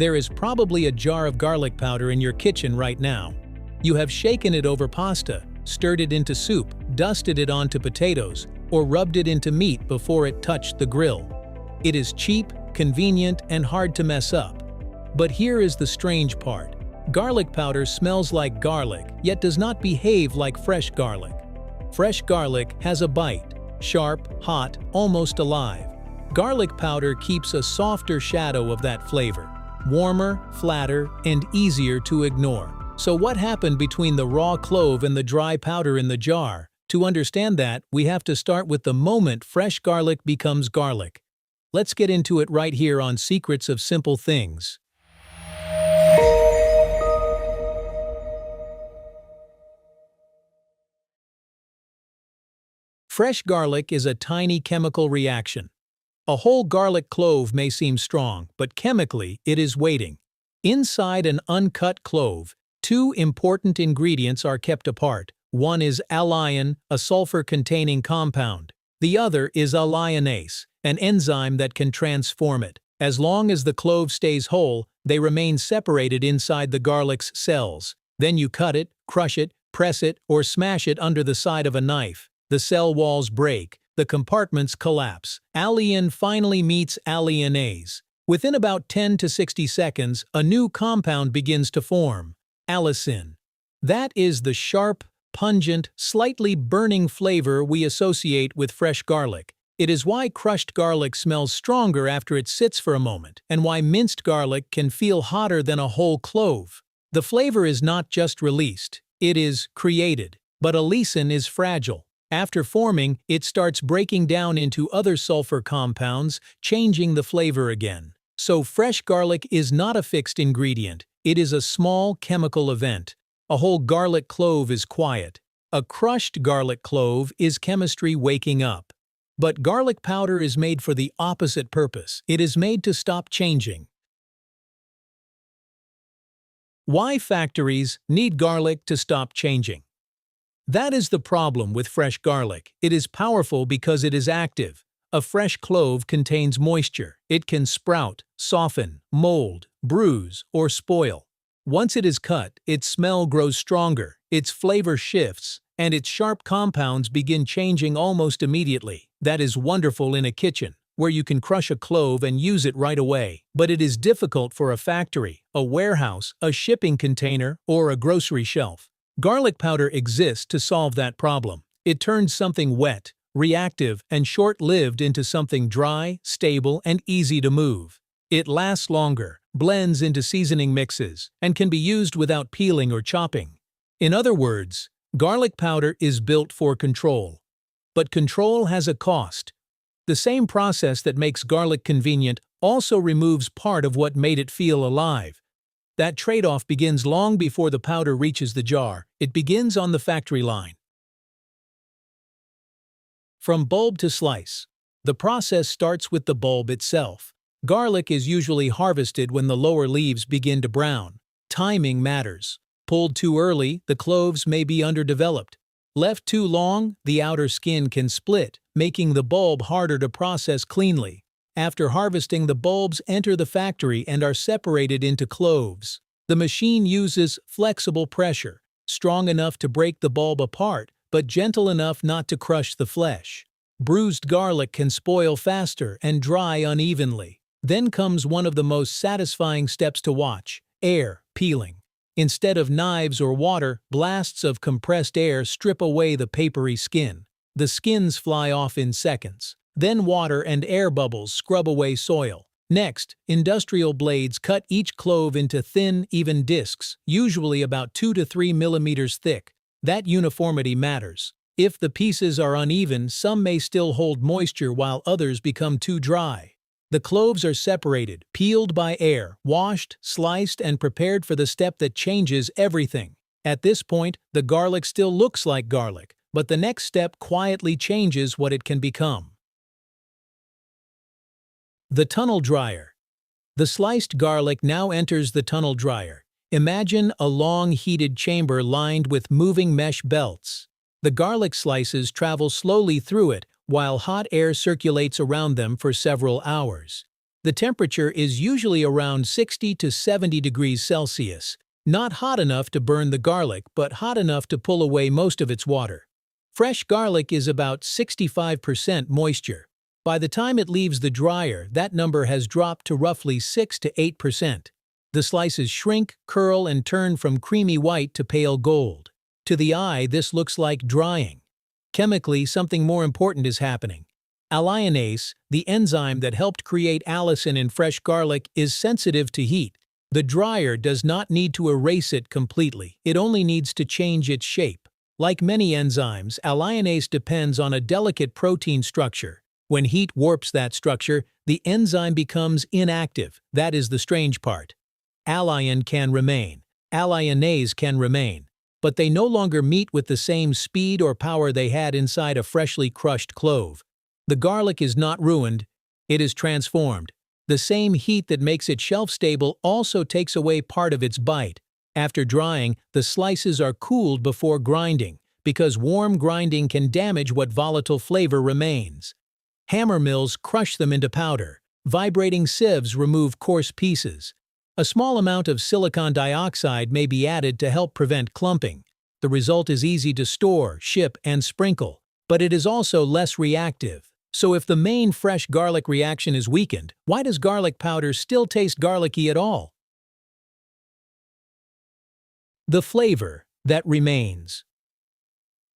There is probably a jar of garlic powder in your kitchen right now. You have shaken it over pasta, stirred it into soup, dusted it onto potatoes, or rubbed it into meat before it touched the grill. It is cheap, convenient, and hard to mess up. But here is the strange part. Garlic powder smells like garlic, yet does not behave like fresh garlic. Fresh garlic has a bite, sharp, hot, almost alive. Garlic powder keeps a softer shadow of that flavor, warmer, flatter, and easier to ignore. So what happened between the raw clove and the dry powder in the jar? To understand that, we have to start with the moment fresh garlic becomes garlic. Let's get into it right here on Secrets of Simple Things. Fresh garlic is a tiny chemical reaction. A whole garlic clove may seem strong, but chemically it is waiting. Inside an uncut clove, two important ingredients are kept apart. One is alliin, a sulfur-containing compound. The other is alliinase, an enzyme that can transform it. As long as the clove stays whole, they remain separated inside the garlic's cells. Then you cut it, crush it, press it, or smash it under the side of a knife. The cell walls break, the compartments collapse. Alliin finally meets alliinase. Within about 10 to 60 seconds, a new compound begins to form, allicin. That is the sharp, pungent, slightly burning flavor we associate with fresh garlic. It is why crushed garlic smells stronger after it sits for a moment, and why minced garlic can feel hotter than a whole clove. The flavor is not just released, it is created. But allicin is fragile. After forming, it starts breaking down into other sulfur compounds, changing the flavor again. So fresh garlic is not a fixed ingredient, it is a small chemical event. A whole garlic clove is quiet. A crushed garlic clove is chemistry waking up. But garlic powder is made for the opposite purpose. It is made to stop changing. Why factories need garlic to stop changing? That is the problem with fresh garlic. It is powerful because it is active. A fresh clove contains moisture. It can sprout, soften, mold, bruise, or spoil. Once it is cut, its smell grows stronger, its flavor shifts, and its sharp compounds begin changing almost immediately. That is wonderful in a kitchen, where you can crush a clove and use it right away. But it is difficult for a factory, a warehouse, a shipping container, or a grocery shelf. Garlic powder exists to solve that problem. It turns something wet, reactive, and short-lived into something dry, stable, and easy to move. It lasts longer, blends into seasoning mixes, and can be used without peeling or chopping. In other words, garlic powder is built for control. But control has a cost. The same process that makes garlic convenient also removes part of what made it feel alive. That trade-off begins long before the powder reaches the jar. It begins on the factory line. From bulb to slice. The process starts with the bulb itself. Garlic is usually harvested when the lower leaves begin to brown. Timing matters. Pulled too early, the cloves may be underdeveloped. Left too long, the outer skin can split, making the bulb harder to process cleanly. After harvesting, the bulbs enter the factory and are separated into cloves. The machine uses flexible pressure, strong enough to break the bulb apart, but gentle enough not to crush the flesh. Bruised garlic can spoil faster and dry unevenly. Then comes one of the most satisfying steps to watch: air peeling. Instead of knives or water, blasts of compressed air strip away the papery skin. The skins fly off in seconds. Then water and air bubbles scrub away soil. Next, industrial blades cut each clove into thin, even discs, usually about 2 to 3 millimeters thick. That uniformity matters. If the pieces are uneven, some may still hold moisture while others become too dry. The cloves are separated, peeled by air, washed, sliced, and prepared for the step that changes everything. At this point, the garlic still looks like garlic, but the next step quietly changes what it can become. The tunnel dryer. The sliced garlic now enters the tunnel dryer. Imagine a long heated chamber lined with moving mesh belts. The garlic slices travel slowly through it while hot air circulates around them for several hours. The temperature is usually around 60 to 70 degrees Celsius, not hot enough to burn the garlic but hot enough to pull away most of its water. Fresh garlic is about 65% moisture. By the time it leaves the dryer, that number has dropped to roughly 6 to 8%. The slices shrink, curl, and turn from creamy white to pale gold. To the eye, this looks like drying. Chemically, something more important is happening. Alliinase, the enzyme that helped create allicin in fresh garlic, is sensitive to heat. The dryer does not need to erase it completely. It only needs to change its shape. Like many enzymes, alliinase depends on a delicate protein structure. When heat warps that structure, the enzyme becomes inactive. That is the strange part. Alliin can remain. Alliinase can remain. But they no longer meet with the same speed or power they had inside a freshly crushed clove. The garlic is not ruined, it is transformed. The same heat that makes it shelf-stable also takes away part of its bite. After drying, the slices are cooled before grinding, because warm grinding can damage what volatile flavor remains. Hammer mills crush them into powder. Vibrating sieves remove coarse pieces. A small amount of silicon dioxide may be added to help prevent clumping. The result is easy to store, ship, and sprinkle, but it is also less reactive. So if the main fresh garlic reaction is weakened, why does garlic powder still taste garlicky at all? The flavor that remains.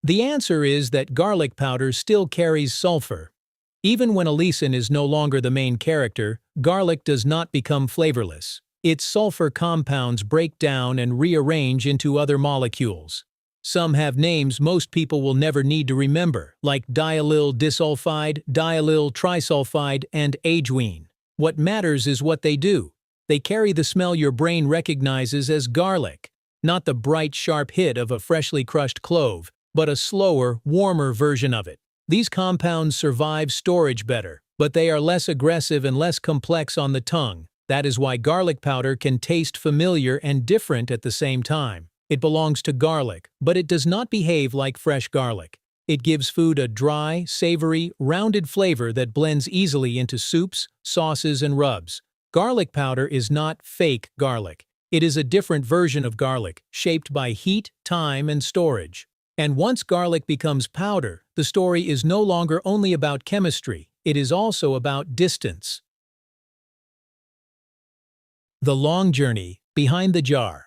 The answer is that garlic powder still carries sulfur. Even when allicin is no longer the main character, garlic does not become flavorless. Its sulfur compounds break down and rearrange into other molecules. Some have names most people will never need to remember, like diallyl disulfide, diallyl trisulfide, and agewein. What matters is what they do. They carry the smell your brain recognizes as garlic, not the bright, sharp hit of a freshly crushed clove, but a slower, warmer version of it. These compounds survive storage better, but they are less aggressive and less complex on the tongue. That is why garlic powder can taste familiar and different at the same time. It belongs to garlic, but it does not behave like fresh garlic. It gives food a dry, savory, rounded flavor that blends easily into soups, sauces, and rubs. Garlic powder is not fake garlic. It is a different version of garlic, shaped by heat, time, and storage. And once garlic becomes powder, the story is no longer only about chemistry, it is also about distance. The long journey behind the jar.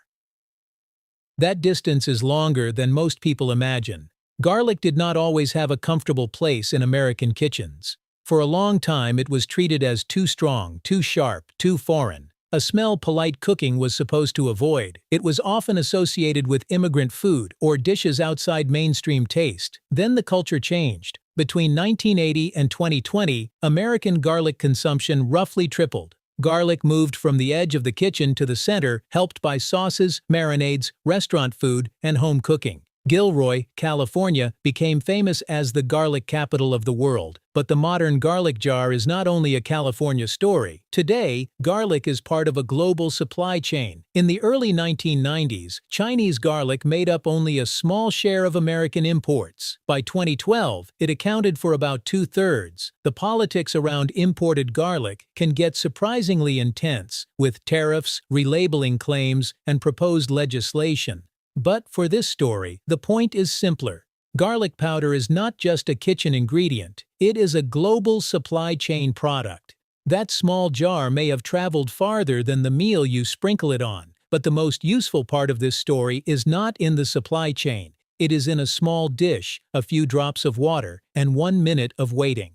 That distance is longer than most people imagine. Garlic did not always have a comfortable place in American kitchens. For a long time it was treated as too strong, too sharp, too foreign. A smell polite cooking was supposed to avoid. It was often associated with immigrant food or dishes outside mainstream taste. Then the culture changed. Between 1980 and 2020, American garlic consumption roughly tripled. Garlic moved from the edge of the kitchen to the center, helped by sauces, marinades, restaurant food, and home cooking. Gilroy, California, became famous as the garlic capital of the world. But the modern garlic jar is not only a California story. Today, garlic is part of a global supply chain. In the early 1990s, Chinese garlic made up only a small share of American imports. By 2012, it accounted for about 2/3. The politics around imported garlic can get surprisingly intense, with tariffs, relabeling claims, and proposed legislation. But for this story, the point is simpler. Garlic powder is not just a kitchen ingredient, it is a global supply chain product. That small jar may have traveled farther than the meal you sprinkle it on, but the most useful part of this story is not in the supply chain. It is in a small dish, a few drops of water, and 1 minute of waiting.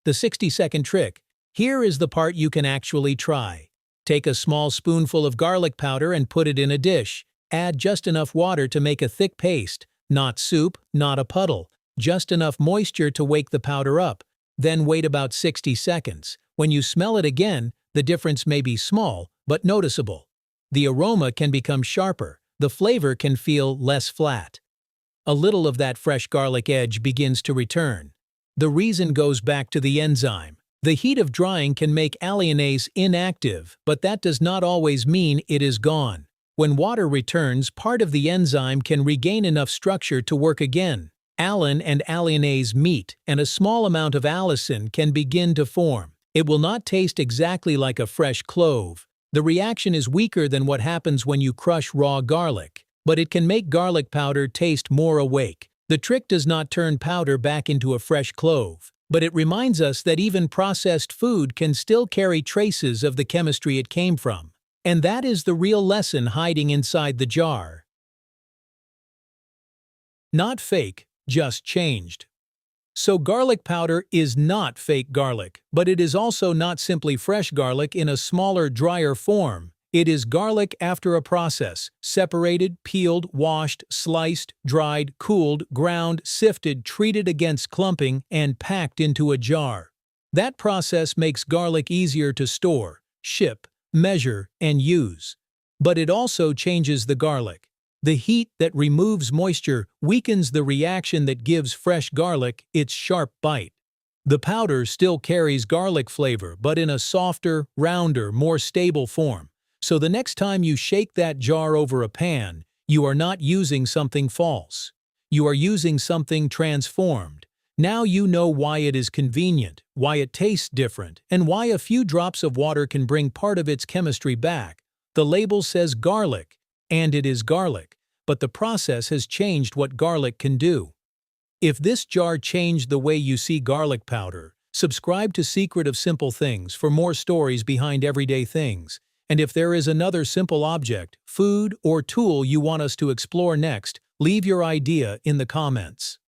The 60-second trick. Here is the part you can actually try. Take a small spoonful of garlic powder and put it in a dish. Add just enough water to make a thick paste. Not soup, not a puddle. Just enough moisture to wake the powder up. Then wait about 60 seconds. When you smell it again, the difference may be small, but noticeable. The aroma can become sharper. The flavor can feel less flat. A little of that fresh garlic edge begins to return. The reason goes back to the enzyme. The heat of drying can make alliinase inactive, but that does not always mean it is gone. When water returns, part of the enzyme can regain enough structure to work again. Alliin and alliinase meet, and a small amount of allicin can begin to form. It will not taste exactly like a fresh clove. The reaction is weaker than what happens when you crush raw garlic, but it can make garlic powder taste more awake. The trick does not turn powder back into a fresh clove, but it reminds us that even processed food can still carry traces of the chemistry it came from. And that is the real lesson hiding inside the jar. Not fake, just changed. So garlic powder is not fake garlic, but it is also not simply fresh garlic in a smaller, drier form. It is garlic after a process, separated, peeled, washed, sliced, dried, cooled, ground, sifted, treated against clumping, and packed into a jar. That process makes garlic easier to store, ship, measure, and use. But it also changes the garlic. The heat that removes moisture weakens the reaction that gives fresh garlic its sharp bite. The powder still carries garlic flavor, but in a softer, rounder, more stable form. So the next time you shake that jar over a pan, you are not using something false. You are using something transformed. Now you know why it is convenient, why it tastes different, and why a few drops of water can bring part of its chemistry back. The label says garlic, and it is garlic, but the process has changed what garlic can do. If this jar changed the way you see garlic powder, subscribe to Secret of Simple Things for more stories behind everyday things. And if there is another simple object, food, or tool you want us to explore next, leave your idea in the comments.